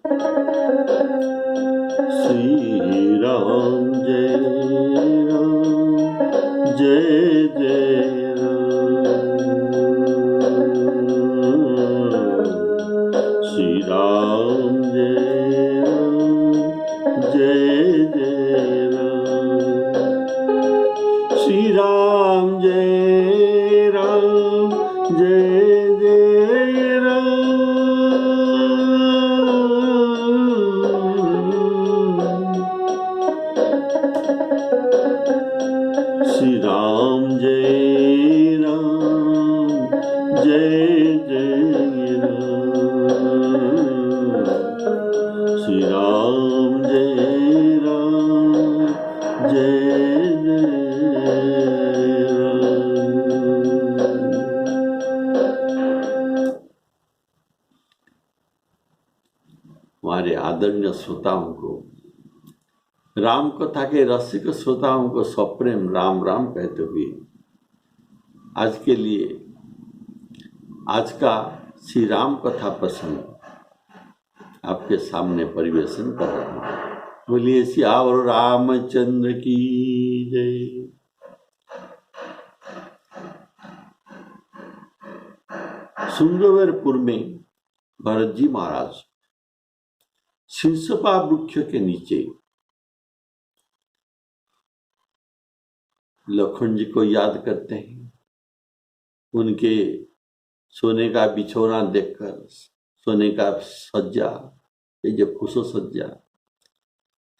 श्री राम जय जय राम, श्री राम जय राम, श्री राम जय राम जय राम, श्री राम जय राम जय राम, श्री राम जय राम जय हमारे आदरणीय श्रोताओं को, राम कथा के रसिक श्रोताओं को सप्रेम राम राम कहते हुए आज के लिए आज का श्री राम कथा प्रसंग आपके सामने परिवेशन कर रहा हूं। बोलिए सियावर रामचंद्र की जय। सुंदरपुर में भरत जी महाराज शीर्षपा वृक्ष के नीचे लखन जी को याद करते हैं। उनके सोने का बिछौना देखकर, सोने का सज्जा, ये जो खुशो सज्जा,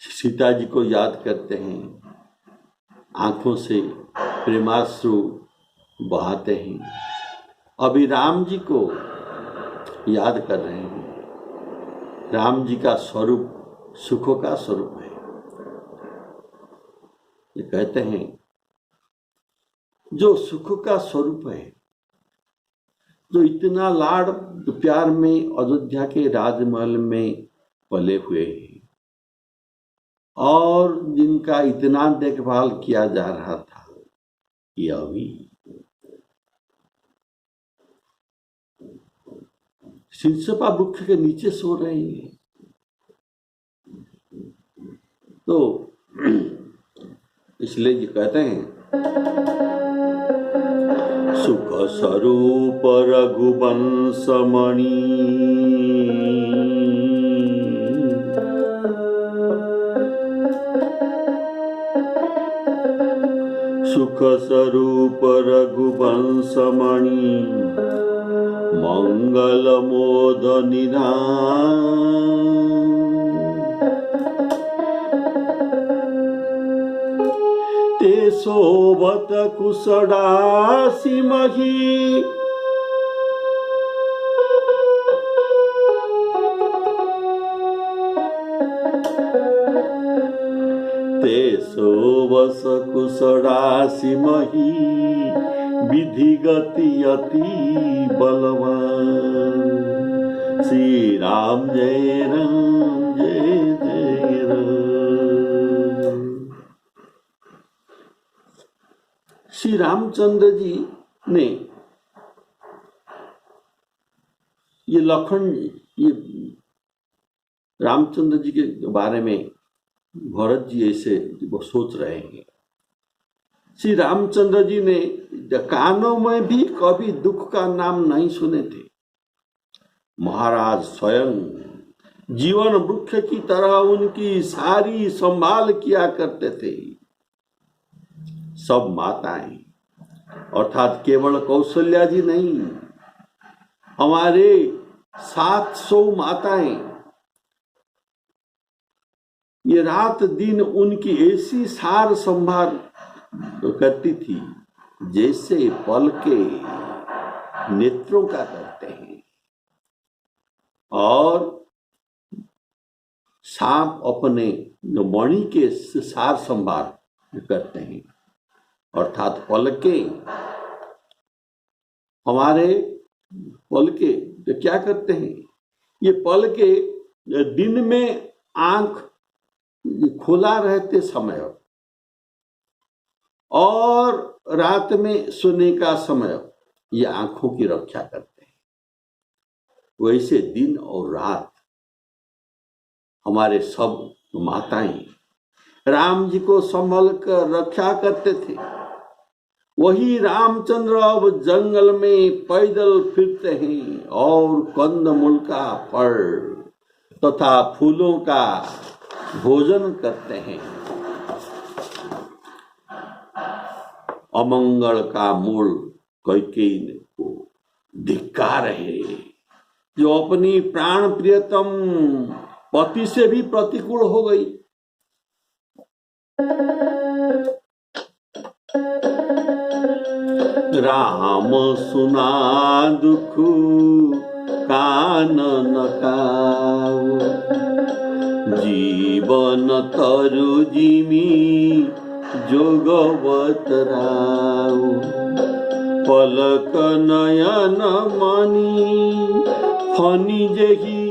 सीता जी को याद करते हैं, आंखों से प्रेमाश्रु बहाते हैं। अभी राम जी को याद कर रहे हैं। राम जी का स्वरूप सुखों का स्वरूप है। ये कहते हैं जो सुख का स्वरूप है, जो इतना लाड़ प्यार में अयोध्या के राजमहल में पले हुए हैं और जिनका इतना देखभाल किया जा रहा था, ये अभी शीर्षपा वृक्ष के नीचे सो रहे हैं। तो इसलिए ये कहते हैं सुख स्वरूप रघुवंश मणि, सुख स्वरूप रघुवंश मणि, मंगल मोद निधान, ते शोभत कुशडासी मही, ते शोभस कुशडासी मही, विधि गति अति बलवान, श्री राम जय राम जय राम। श्री रामचंद्र जी ने ये लखन, ये रामचंद्र जी के बारे में भरत जी ऐसे वो सोच रहे हैं। श्री रामचंद्र जी ने कानों में भी कभी दुख का नाम नहीं सुने थे। महाराज स्वयं जीवन वृक्ष की तरह उनकी सारी संभाल किया करते थे। सब माताएं, अर्थात केवल कौशल्या जी नहीं, हमारे 700 माताएं ये रात दिन उनकी ऐसी सार संभाल करती थी जैसे पल के नेत्रों का करते हैं। और सांप अपने जो मणि के सार संभाल करते हैं, अर्थात पलके, हमारे पलके तो क्या करते हैं, ये पलके दिन में आंख खुला रहते समय और रात में सोने का समय ये आंखों की रक्षा करते हैं। वैसे दिन और रात हमारे सब माताएं राम जी को संभल कर रक्षा करते थे। वही रामचंद्र अब जंगल में पैदल फिरते हैं और कंदमूल का फल तथा फूलों का भोजन करते हैं। अमंगल का मूल कैकेयी को धिक्कार है, जो अपनी प्राण प्रियतम पति से भी प्रतिकूल हो गई। राम सुना दुख कानन काऊ, जीवन तरु जिमी जोगवत राऊ। पलक नयन मणि फनी जेहि,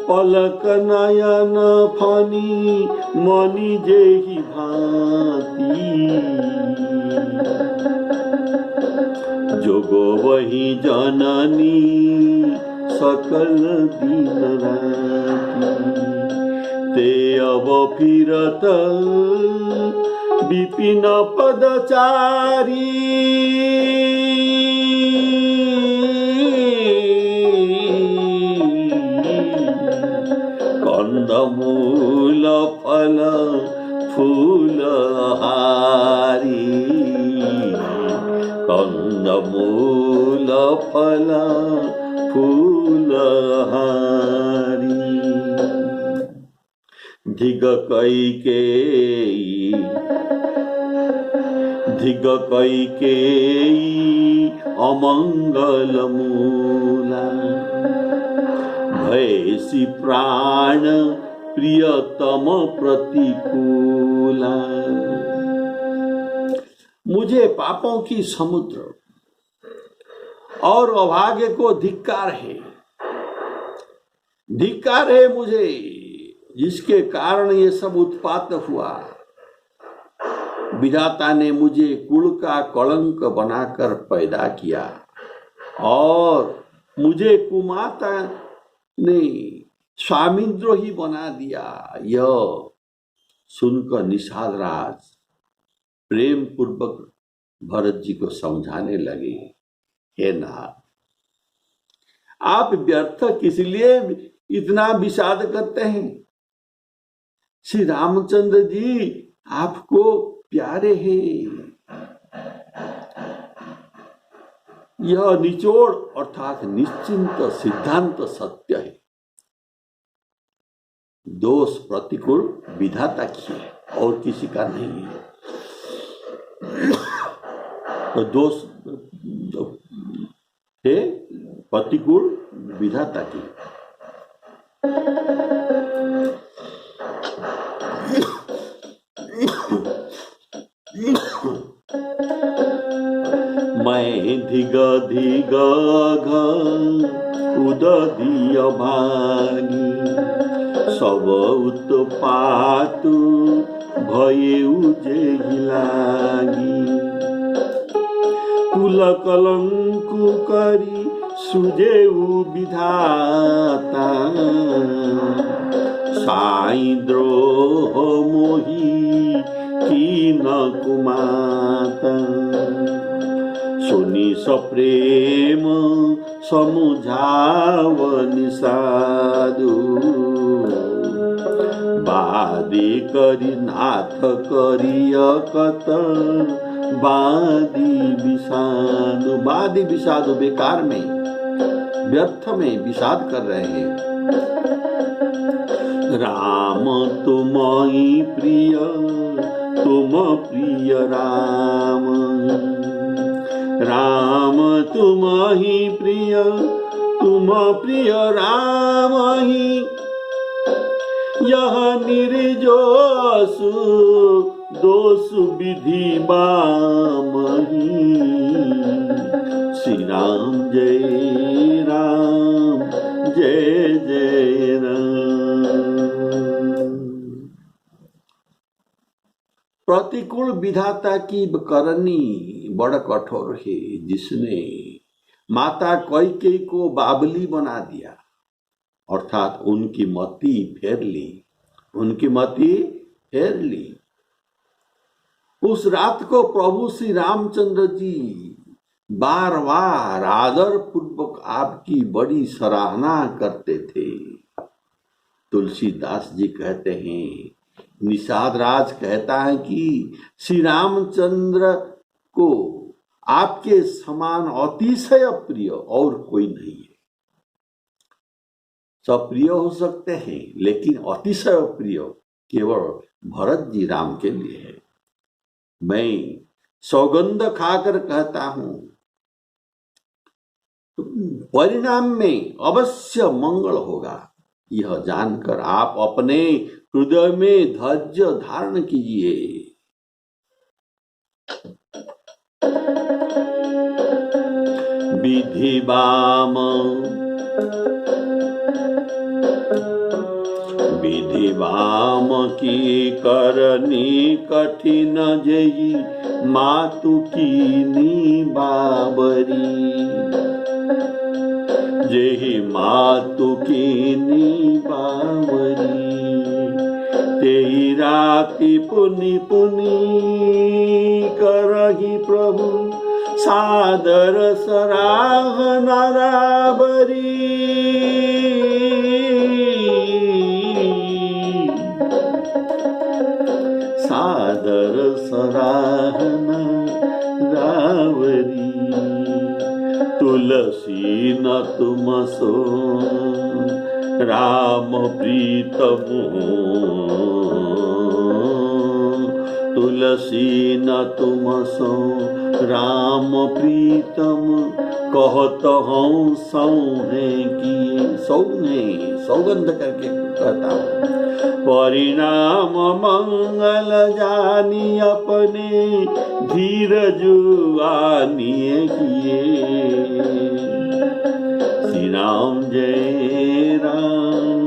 पलक नयन फनी मणि जेहि भांति। जोगो वही जननी सकल दिन राति। ते अब फिरत विपिन पदचारी। कंदमूल फल फूल हारी, कंदमूल फल फूल हारी। धिग कैकेयी, धिग कैकेयी अमंगल मूला। भयसी प्राण प्रियतम प्रतिकूला। मुझे पापों की समुद्र और अभाग्य को धिक्कार है, धिक्कार है मुझे, जिसके कारण ये सब उत्पात हुआ। विधाता ने मुझे कुल का कलंक बनाकर पैदा किया और मुझे कुमाता ने स्वामिद्रोही बना दिया। यह सुनकर निषाद राज प्रेम पूर्वक भरत जी को समझाने लगे, हे नाथ, आप व्यर्थ किस लिए इतना विषाद करते हैं? श्री रामचंद्र जी आपको प्यारे हैं। यह निचोड़ अर्थात निश्चिंत सिद्धांत सत्य है। दोष प्रतिकूल विधाता की है और किसी का नहीं है। तो दोष है प्रतिकूल विधाता की। मैं धिग धिग उदधिय भागी, सब उत्पातु भयेउ जेहि लागी। कुल कलंकु करी सुजेउ विधाता, साई द्रोह मोही कीन कुमाता। सुनि सप्रेम समुझावनि साधु, बादी करी नाथ करिय कत वादी विषादु। वादी विषादु बेकार में व्यर्थ में विषाद कर रहे हैं। राम तुम ही प्रिय, तुम प्रिय राम। राम तुम ही प्रिय, तुम प्रिय राम ही। यह निर्जोसु दोष विधि बामही। श्री राम जय राम, जय जय राम। प्रतिकूल विधाता की करनी बड़ कठोर है, जिसने माता कैकेयी को बाबली बना दिया, अर्थात उनकी मति फेर ली। उनकी मति फेर ली। उस रात को प्रभु श्री रामचंद्र जी बार बार आदर पूर्वक आपकी बड़ी सराहना करते थे। तुलसीदास जी कहते हैं, निषाद राज कहता है कि श्री रामचंद्र को आपके समान अतिशय प्रिय और कोई नहीं है। सब प्रिय हो सकते हैं, लेकिन अतिशय प्रिय केवल भरत जी राम के लिए है। मैं सौगंध खाकर कहता हूं, परिणाम में अवश्य मंगल होगा। यह जानकर आप अपने हृदय में धैर्य धारण कीजिए। विधि वाम की करनी कठिन जई मातु की बाबरी। जेहि मातु की बाबरी, तेई राति पुनि पुनि करहि प्रभु सादर सराहना राबरी। सादर सराहना रावरी। तुलसी न तुम सो राम प्रीतम, तुलसी न तुम सो राम प्रीतम, कहत हूँ सौहे किए। सौगंध करके कहता हूँ, परिणाम मंगल जानी अपने धीरज आनिए किए। श्री राम जय राम,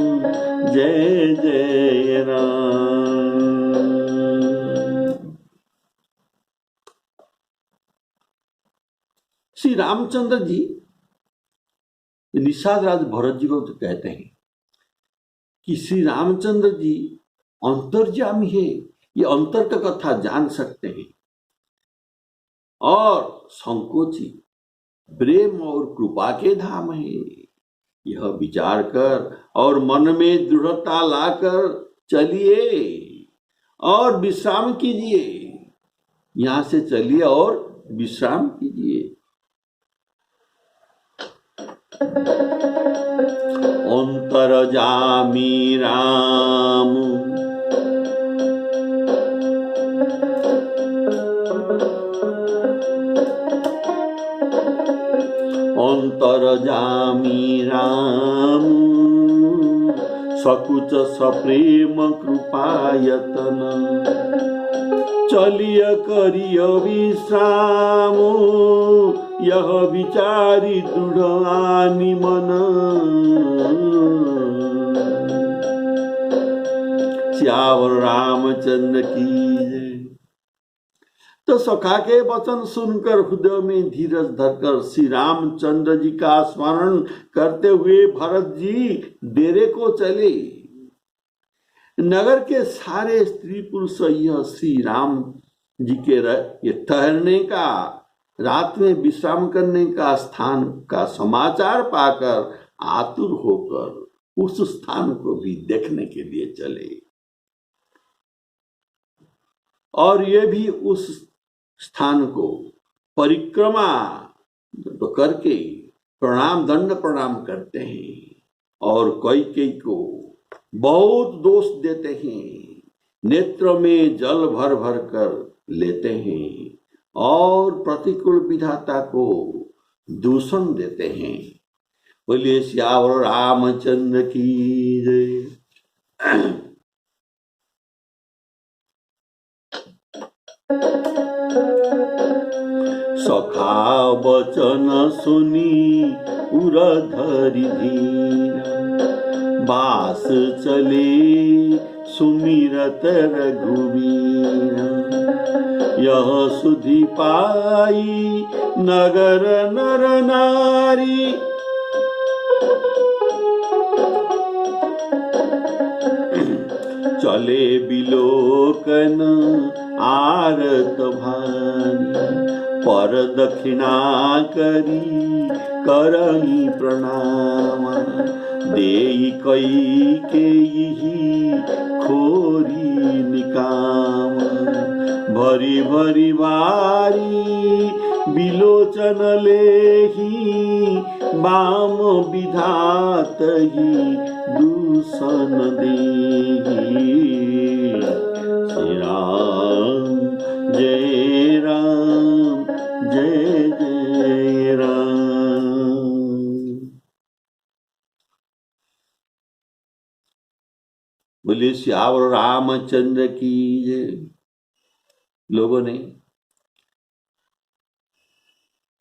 जय जय राम। श्री रामचंद्र जी निषाद राज भरत जी को तो कहते हैं कि श्री रामचंद्र जी अंतर्यामी है, ये अंतर का कथा जान सकते हैं और संकोची प्रेम और कृपा के धाम है। यह विचार कर और मन में दृढ़ता लाकर चलिए और विश्राम कीजिए। यहां से चलिए और विश्राम कीजिए। अंतर्यामी राम, अंतर्यामी राम, सकुच सप्रेम कृपायतन। चलिय करिय विश्राम, यह विचारी दृढ़ आनि मन। श्यावर रामचंद्र की जय। तो सखा के वचन सुनकर हृदय में धीरज धरकर श्री रामचंद्र जी का स्मरण करते हुए भरत जी डेरे को चले। नगर के सारे स्त्री पुरुष यह श्री राम जी के ये ठहरने का, रात में विश्राम करने का स्थान का समाचार पाकर आतुर होकर उस स्थान को भी देखने के लिए चले और ये भी उस स्थान को परिक्रमा तो करके दंड प्रणाम करते हैं और कई को बहुत दोष देते हैं, नेत्र में जल भर भर कर लेते हैं और प्रतिकूल विधाता को दूषण देते हैं। बोलिए श्यावर रामचंद्र की जय। सखा वचन सुनी उरधरि धीर, बास चले सुमिरत रघुवीर। यह सुधि पाई नगर नर नारी, चले बिलोकन आरत भानी, पर दक्षिणा करी करई प्रणाम, देई कई के यही खोरी निकाम, भरी भरी बारी बिलोचन लेही, बाम विधात ही दूषण देही। श्री राम जय राम जय जय राम। बोलिए सियावर रामचंद्र की जय। लोगों ने,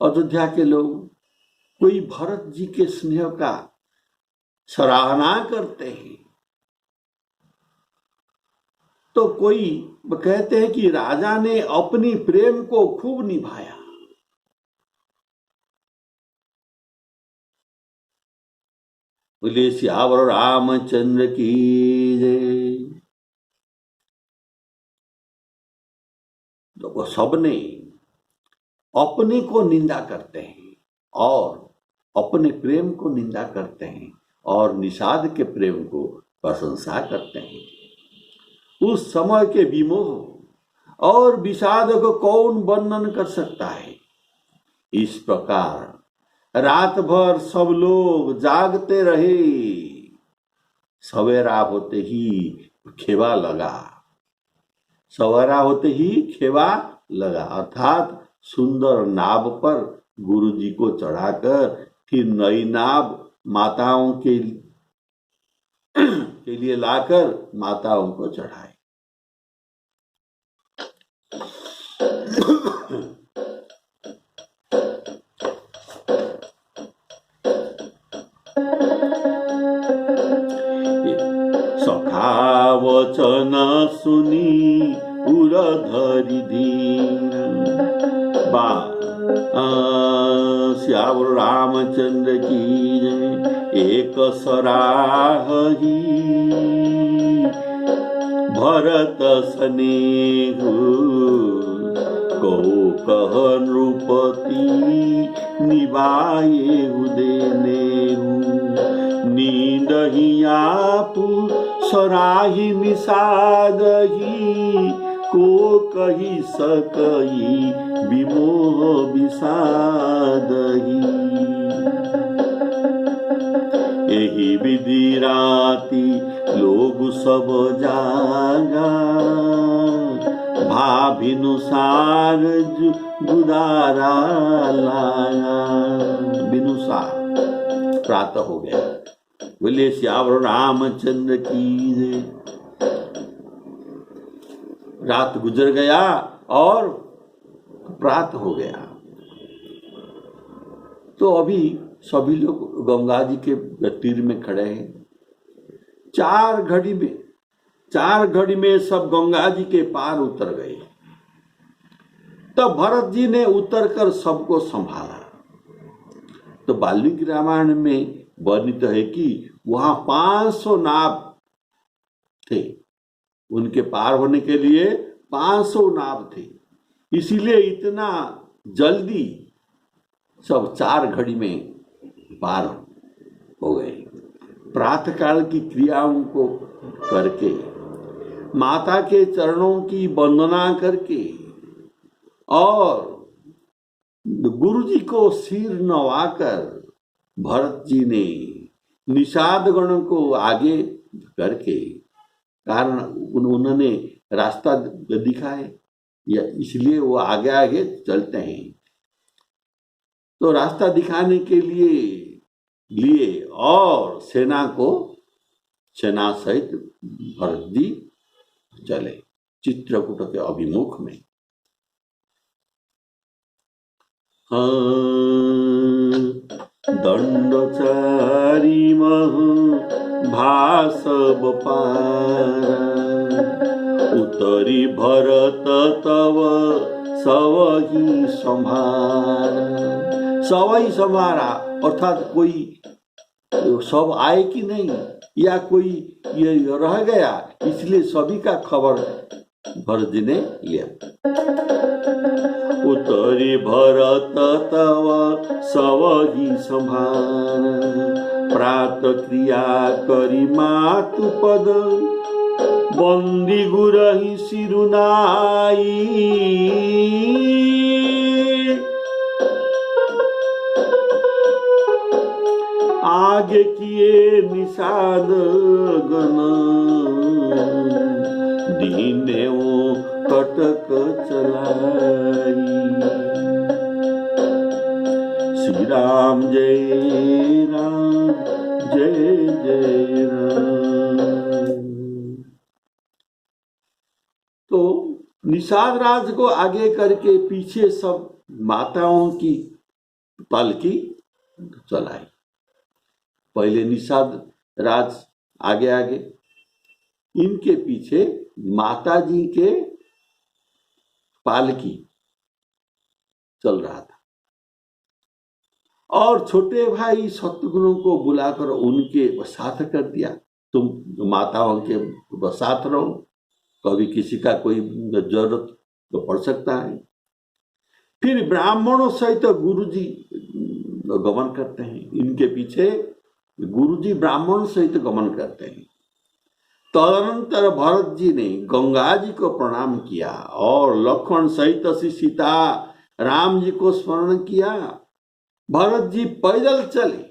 अयोध्या के लोग कोई भरत जी के स्नेह का सराहना करते हैं, तो कोई कहते हैं कि राजा ने अपनी प्रेम को खूब निभाया। बोले सियावर रामचंद्र की जय। तो वो सबने अपने को निंदा करते हैं और अपने प्रेम को निंदा करते हैं और निषाद के प्रेम को प्रशंसा करते हैं। उस समय के विमोह और विषाद को कौन वर्णन कर सकता है। इस प्रकार रात भर सब लोग जागते रहे। सवेरा होते ही खेवा लगा, सवेरा होते ही खेवा लगा, अर्थात सुंदर नाव पर गुरुजी को चढ़ाकर फिर नई नाव माताओं के लिए लाकर माताओं को चढ़ाए। सखा वचन सुनी उरधरि धीर, श्यावर रामचंद्र की जय। एक सराही भरत स्नेहु, को कह नृपति निभाए देनेहु। नींद ही आपु सराही निषादही, को कही सकई विमोह विषादही। यही विधि राति लोग सब जागा, भाभिनुसार गुदारा लागा। बिनुसार प्रातः हो गया। बोले सियावर रामचंद्र की जय। रात गुजर गया और प्रातः हो गया। तो अभी सभी लोग गंगा जी के तीर में खड़े हैं। चार घड़ी में सब गंगा जी के पार उतर गए। तब भरत जी ने उतरकर सबको संभाला। तो वाल्मीकि रामायण में वर्णित है कि वहां 500 नाव थे, उनके पार होने के लिए 500 नाव थे। इसीलिए इतना जल्दी सब 4 घड़ी में पार हो गए। प्रातःकाल की क्रियाओं को करके, माता के चरणों की वंदना करके और गुरु जी को सिर नवाकर भरत जी ने निषाद गण को आगे करके, कारण उन्होंने रास्ता दिखाए, या इसलिए वो आगे आगे चलते हैं। तो रास्ता दिखाने के लिए और सेना सहित भरत जी चले चित्रकूट के अभिमुख में। दंडचारी महु भासव पारा, उतरी भरत तव सवही संभारा। सवही संभारा अर्थात कोई सब आए कि नहीं, या कोई ये रह गया, इसलिए सभी का खबर भरत जी ने लिया। उतरे भरत तव सवही संभार, प्रात क्रिया करी मातु पद, बंदी गुरही सिरुनाई। आगे किए निषाद गण, दीने कटक चलाई। श्री राम जय राम, जय जय राम। तो निषाद राज को आगे करके पीछे सब माताओं की पालकी चलाई। पहले निषाद राज आगे आगे, इनके पीछे माता जी के पालकी चल रहा था। और छोटे भाई शत्रुघ्न को बुलाकर उनके साथ कर दिया, तुम माताओं के साथ रहो, कभी किसी का कोई जरूरत तो पड़ सकता है। फिर ब्राह्मणों सहित गुरुजी गमन करते हैं, इनके पीछे गुरुजी ब्राह्मण सहित गमन करते हैं। तदनंतर भरत जी ने गंगा जी को प्रणाम किया और लक्ष्मण सहित श्री सीता राम जी को स्मरण किया। भरत जी पैदल चले,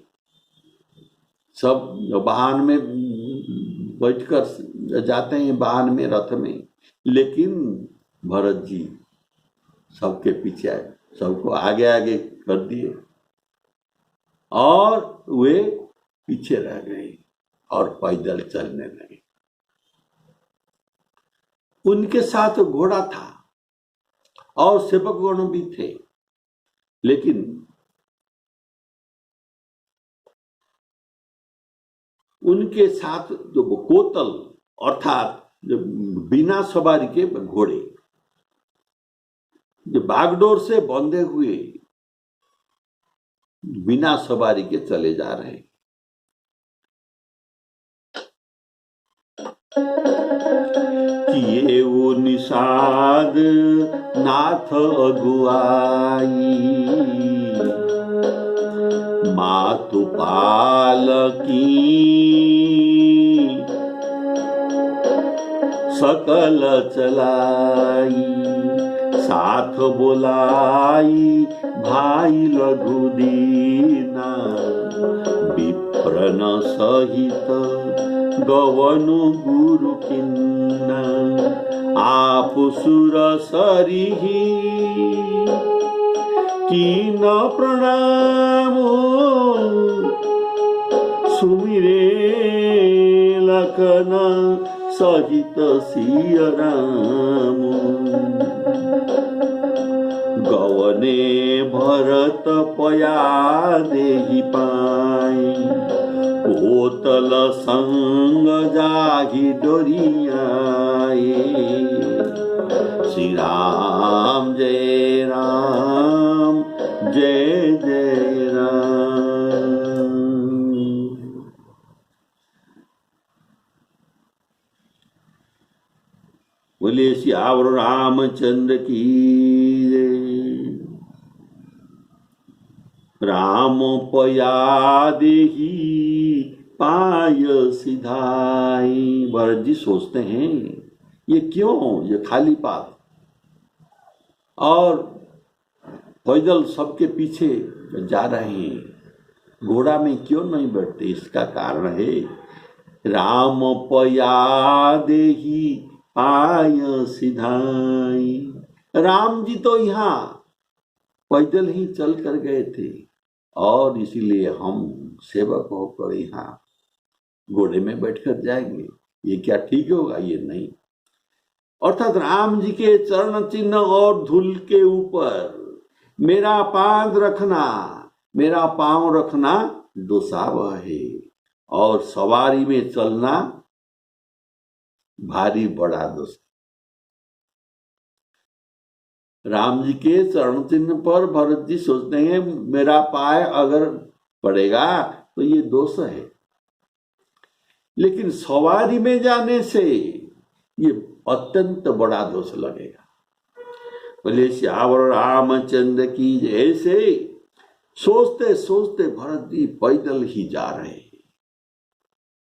सब वाहन में बैठकर जाते हैं, वाहन में, रथ में, लेकिन भरत जी सबके पीछे आए, सबको आगे आगे कर दिए और वे पीछे रह गए और पैदल चलने लगे। उनके साथ घोड़ा था और सेवकगण भी थे, लेकिन उनके साथ जो कोतल अर्थात जो बिना सवारी के घोड़े, जो बागडोर से बंधे हुए बिना सवारी के चले जा रहे हैं। किए वो निषाद नाथ अगुआई, मातु पालकी सकल चलाई। साथ बोलाई भाई लघु दीना, विप्रन सहित गवनु गुरु किन्ना। आप सुर सरिही कीन प्रणाम, सुमिरे लखन सहित सिय राम। गवने भरत पया देहि पाई, कोतल संग जाहि डोरियाए। श्री राम जय राम, जय जय राम। बोले सियावर रामचंद्र की जय। राम पया देहि पाय सिधाई। भरत जी सोचते हैं ये क्यों, ये खाली पात और पैदल सबके पीछे जा रहे हैं, घोड़ा में क्यों नहीं बैठते? इसका कारण है राम पया देहि पाय सिधाई। राम जी तो यहाँ पैदल ही चल कर गए थे और इसीलिए हम सेवक होकर यहाँ घोड़े में बैठकर जाएंगे, ये क्या ठीक होगा? ये नहीं। अर्थात राम जी के चरण चिन्ह और धूल के ऊपर मेरा पाद रखना, मेरा पांव रखना दोषावह है और सवारी में चलना भारी बड़ा दोष। राम जी के चरण चिन्ह पर भरत जी सोचते हैं मेरा पाय अगर पड़ेगा तो ये दोष है। लेकिन सवारी में जाने से ये अत्यंत बड़ा दोष लगेगा। बोले श्यावर रामचंद्र की। ऐसे सोचते सोचते भरत जी पैदल ही जा रहे हैं।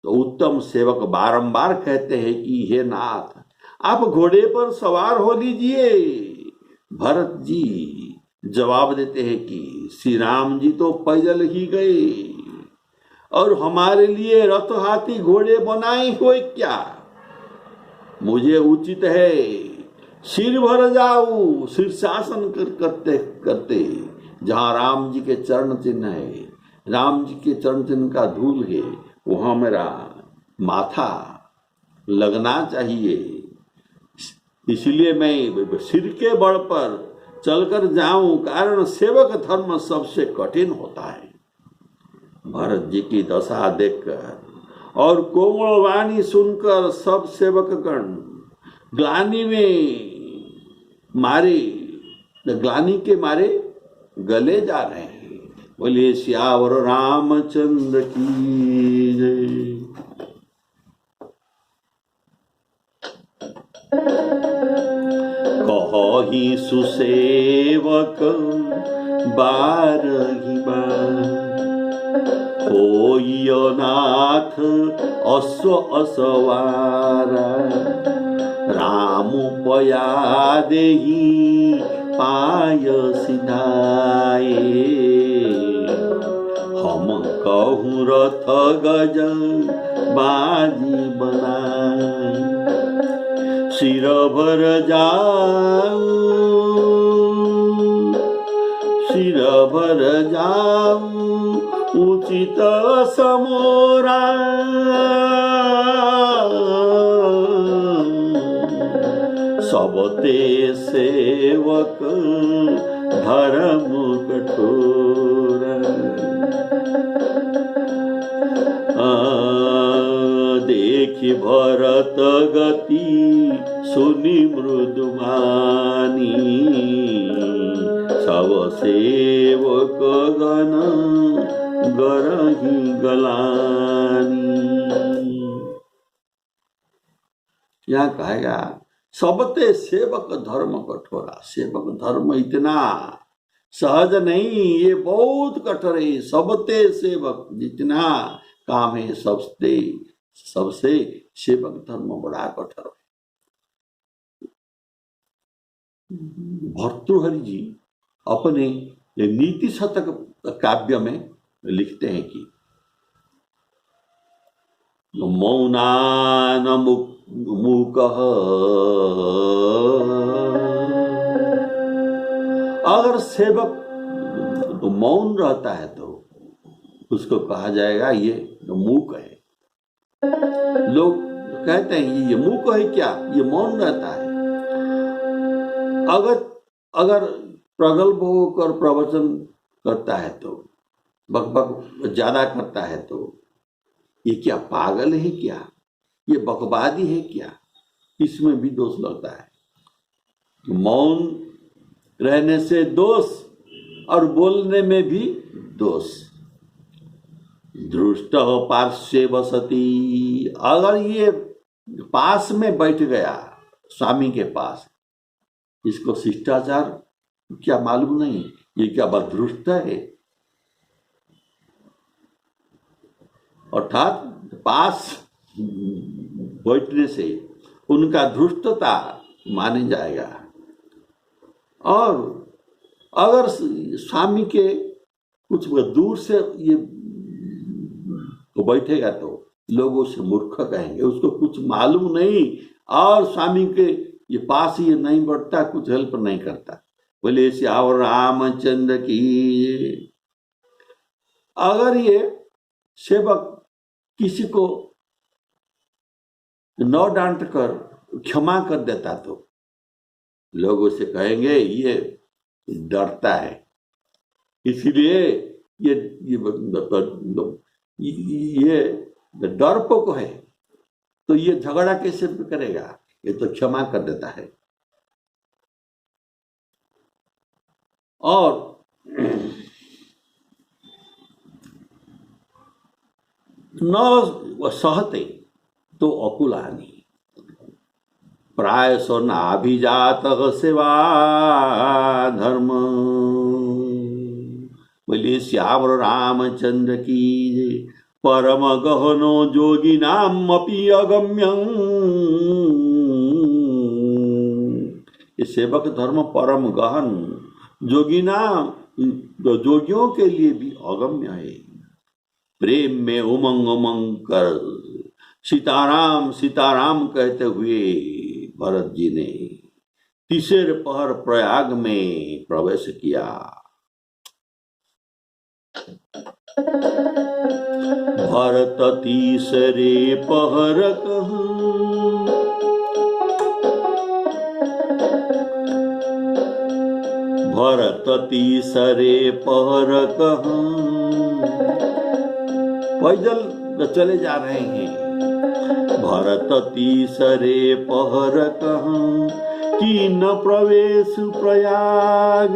तो उत्तम सेवक बारंबार कहते हैं कि हे नाथ, आप घोड़े पर सवार हो लीजिए। भरत जी जवाब देते हैं कि श्री राम जी तो पैदल ही गए और हमारे लिए रथ हाथी घोड़े बनाए हुए क्या? मुझे उचित है सिर भर जाऊं शीर्षासन करते करते जहां राम जी के चरण चिन्ह है, राम जी के चरण चिन्ह का धूल है, वहां मेरा माथा लगना चाहिए। इसलिए मैं सिर के बल पर चलकर जाऊं, कारण सेवक धर्म सबसे कठिन होता है। भरत जी की दशा देखकर और कोमल वाणी सुनकर सब सेवक गण ग्लानि के मारे गले जा रहे हैं। बोलिए श्यावर रामचंद्र की जय। कहि सुसेवक बारही बार, होई नाथ अश्व असवारा। राम पया देही पाय सिधाए, हम कहूँ रथ गज बाजी बनाए। सिर भर जाऊं उचित समोरा। सबते सेवक धर्म कठोर। देखि भरत गति सुनि मृदुमानी। सब सेवक गण गरही गलानी। यहाँ कहेगा सबते सेवक धर्म कठोरा। सेवक धर्म इतना सहज नहीं, ये बहुत कठोर है। सबते सेवक, जितना काम है सबसे सेवक धर्म बड़ा कठोर है। भर्तृहरि जी अपने नीति शतक काव्य में लिखते हैं कि मौनान मूकः, अगर सेवक तो मौन रहता है तो उसको कहा जाएगा ये मूक है। लोग कहते हैं ये मूक है क्या? ये मौन रहता है। अगर प्रगल्भ होकर प्रवचन करता है तो, बकबक ज्यादा करता है तो ये क्या पागल है क्या? ये बकवादी है क्या? इसमें भी दोष लगता है। मौन रहने से दोष और बोलने में भी दोष। दृष्ट पार्श्वे वसती, अगर ये पास में बैठ गया स्वामी के पास, इसको शिष्टाचार क्या मालूम नहीं? ये क्या बददृष्ट है? अर्थात पास बैठने से उनका धृष्टता माने जाएगा। और अगर स्वामी के कुछ दूर से ये तो बैठेगा तो लोग उसे मूर्ख कहेंगे, उसको कुछ मालूम नहीं, और स्वामी के ये पास ये नहीं बढ़ता, कुछ हेल्प नहीं करता। बोले श्यावर रामचंद्र की। अगर ये सेवक किसी को न डांट कर क्षमा कर देता तो लोग उसे कहेंगे ये डरता है, इसलिए ये डरपोक है, तो ये झगड़ा कैसे करेगा? ये तो क्षमा कर देता है। और न सहते तो अकुलानि प्रायसो नाभिजात सेवा धर्म। बोलिए श्यावर रामचंद्र की जय। परम गहनो जोगी नाम अपि अगम्यं। ये सेवक धर्म परम गहन जोगी नाम, जोगियों के लिए भी अगम्य है। प्रेम में उमंग उमंग कर सीताराम सीताराम कहते हुए भरत जी ने तीसरे पहर प्रयाग में प्रवेश किया। भरत तीसरे पहर भरत तीसरे पहर पैदल चले जा रहे हैं। भरत तीसरे पहर की न प्रवेश प्रयाग।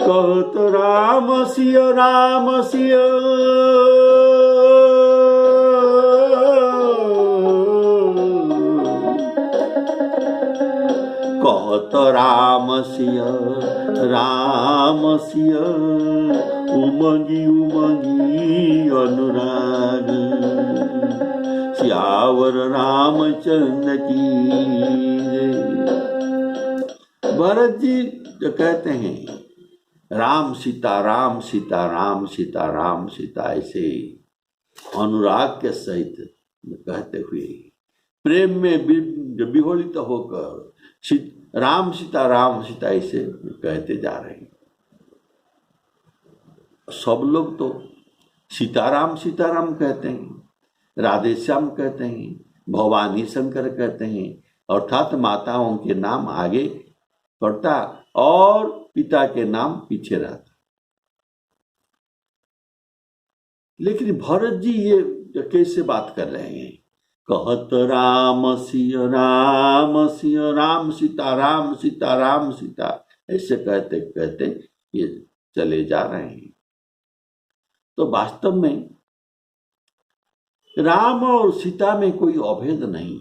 कहत राम सिय कहत राम सिय उमंगी उमंगी अनुराग। श्यावर रामचंद्र की जय। भरत जी जो कहते हैं राम सीता राम सीता राम सीता राम सीता, ऐसे अनुराग के सहित कहते हुए प्रेम में विहोलित होकर राम सीता ऐसे कहते जा रहे हैं। सब लोग तो सीताराम कहते हैं, राधे श्याम कहते हैं, भवानी शंकर कहते हैं, अर्थात माताओं के नाम आगे पड़ता और पिता के नाम पीछे रहता। लेकिन भरत जी ये कैसे बात कर रहे हैं? कहत राम सिय राम सीता ऐसे कहते कहते ये चले जा रहे हैं। तो वास्तव में राम और सीता में कोई अभेद नहीं।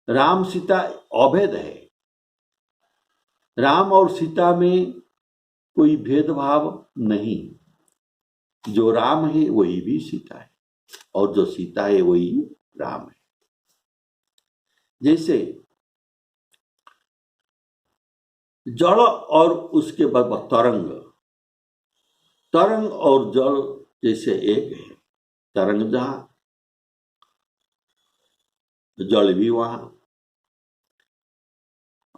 राम सीता अभेद है। राम और सीता में कोई भेदभाव नहीं। जो राम है वही भी सीता है और जो सीता है वही राम है। जैसे जल और उसके बाद तरंग और जल जैसे एक है। तरंग जहां जल भी वहां।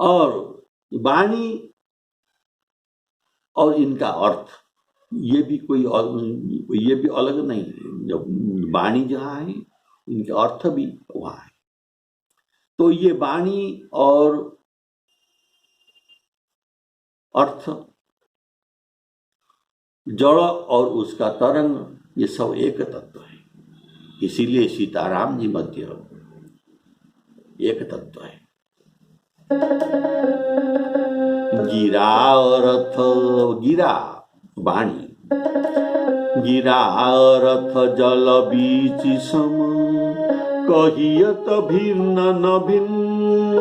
और वाणी और इनका अर्थ ये भी अलग नहीं है। जब वाणी जहां है इनका अर्थ भी वहां है। तो ये वाणी और अर्थ, जड़ और उसका तरंग, ये सब एक तत्व है। इसीलिए सीताराम जी मध्य एक तत्व है। गिरा रथ, गिरा वाणी, गिरा रथ जल बीच सम, कहियत भिन्न न भिन्न,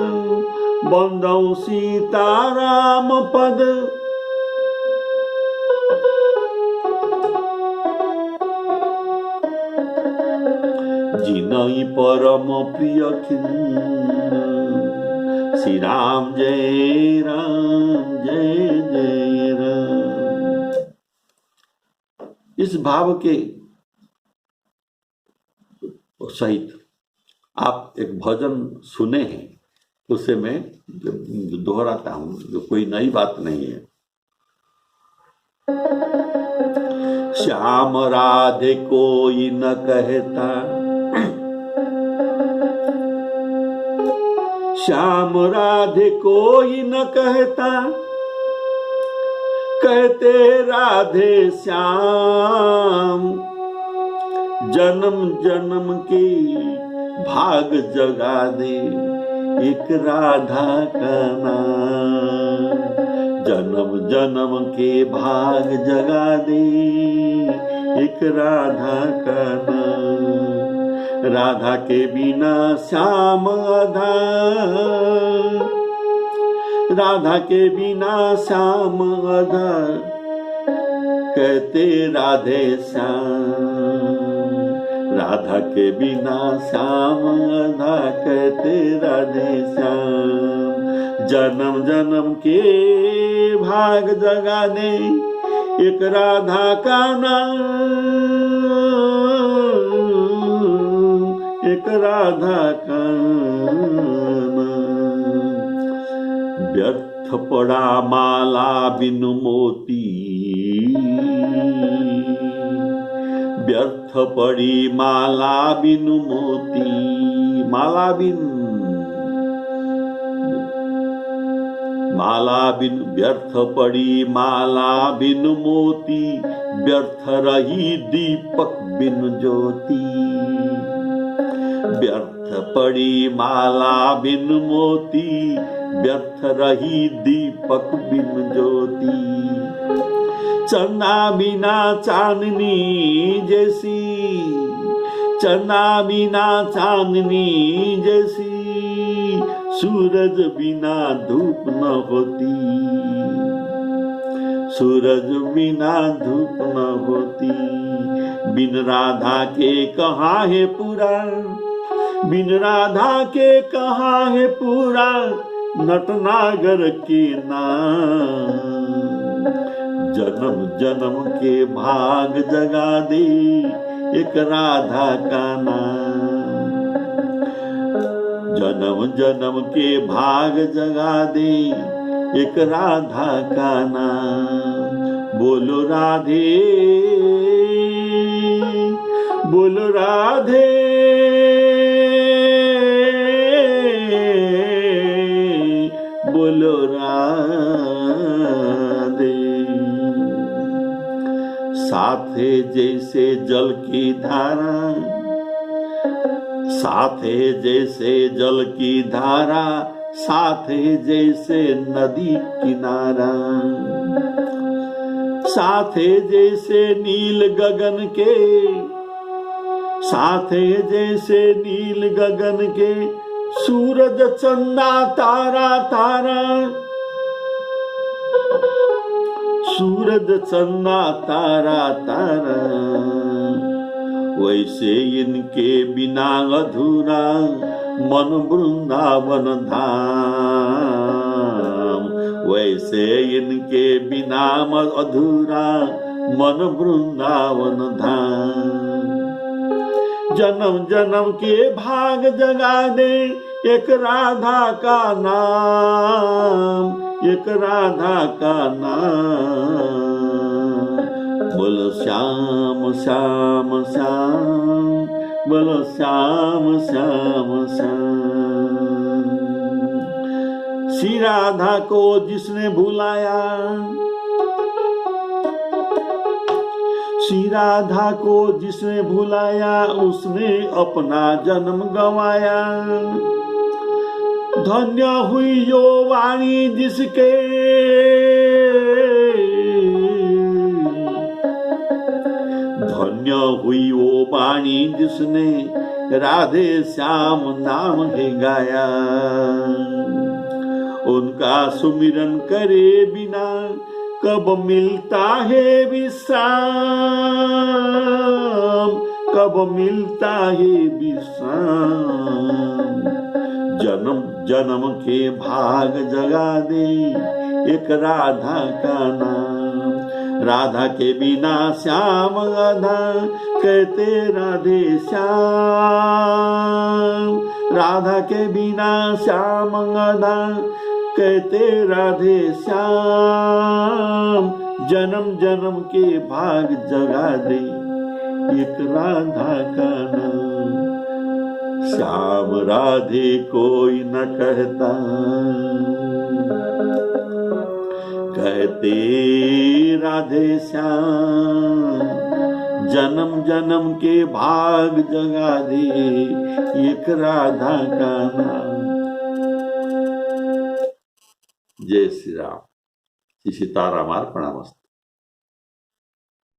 बंदौ सीताराम पद। जिनहि परम प्रिय खिन्न, श्री राम जय जय राम। इस भाव के सहित आप एक भजन सुने हैं, उसे मैं दोहराता हूं, जो कोई नई बात नहीं है। श्याम राधे कोई न कहता, श्याम राधे कोई न कहता, कहते राधे श्याम। जन्म जन्म के भाग जगा दे एक राधा का नाम। जन्म जन्म के भाग जगा दे एक राधा का नाम। राधा के बिना श्याम आधा, राधा के बिना श्याम आधा, कहते राधे श्याम। राधा के बिना श्याम आधा, कहते राधे श्याम। जन्म जन्म के भाग जगा दे एक राधा का नाम, एक राधा का नाम। व्यर्थ पड़ा माला बिन मोती, व्यर्थ पड़ी माला बिन मोती। माला बिन, माला बिन व्यर्थ पड़ी माला बिन मोती, व्यर्थ रही दीपक बिन ज्योति। व्यर्थ पड़ी माला बिन मोती, व्यर्थ रही दीपक बिन ज्योति। चंदा बिना चांदनी जैसी, चंदा बिना चांदनी जैसी, सूरज बिना धूप न होती। सूरज बिना धूप न होती। बिन राधा के कहाँ है पूरा, बिन राधा के कहाँ है पूरा, नटनागर के नाम। जन्म जन्म के भाग जगा दे एक राधा का नाम। जन्म जन्म के भाग जगा दे एक राधा का नाम। बोलो राधे, बोलो राधे, बोलो राधे। साथ है जैसे जल की धारा, साथ है जैसे जल की धारा, साथ है जैसे नदी किनारा। साथ है जैसे नील गगन के, साथ है जैसे नील गगन के, सूरज चंदा तारा तारा। सूरज चंदा तारा तारा, वैसे इनके बिना अधूरा मन वृंदावन धाम। वैसे इनके बिना अधूरा मन वृंदावन धाम। जन्म जन्म के भाग जगा दे एक राधा का नाम, एक राधा का नाम। बोलो श्याम श्याम श्याम, बोलो श्याम श्याम श्याम। श्री राधा को जिसने भुलाया, श्री राधा को जिसने भुलाया, उसने अपना जन्म गंवाया। धन्य हुई यो वाणी जिसके, धन्य हुई वो वाणी जिसने राधे श्याम नाम है गाया। उनका सुमिरन करे बिना कब मिलता है विश्राम, कब मिलता है विश्राम। जन्म जन्म के भाग जगा दे एक राधा का नाम। राधा के बिना श्याम आधा, कहते राधे श्याम। राधा के बिना श्याम आधा, कहते राधे श्याम। जन्म जन्म के भाग जगा दे एक राधा का नाम। श्याम राधे कोई न कहता, कहते राधे श्याम। जन्म जन्म के भाग जगा दे एक राधा का नाम। जय श्री राम। श्री सीताराम अर्पणमस्तु।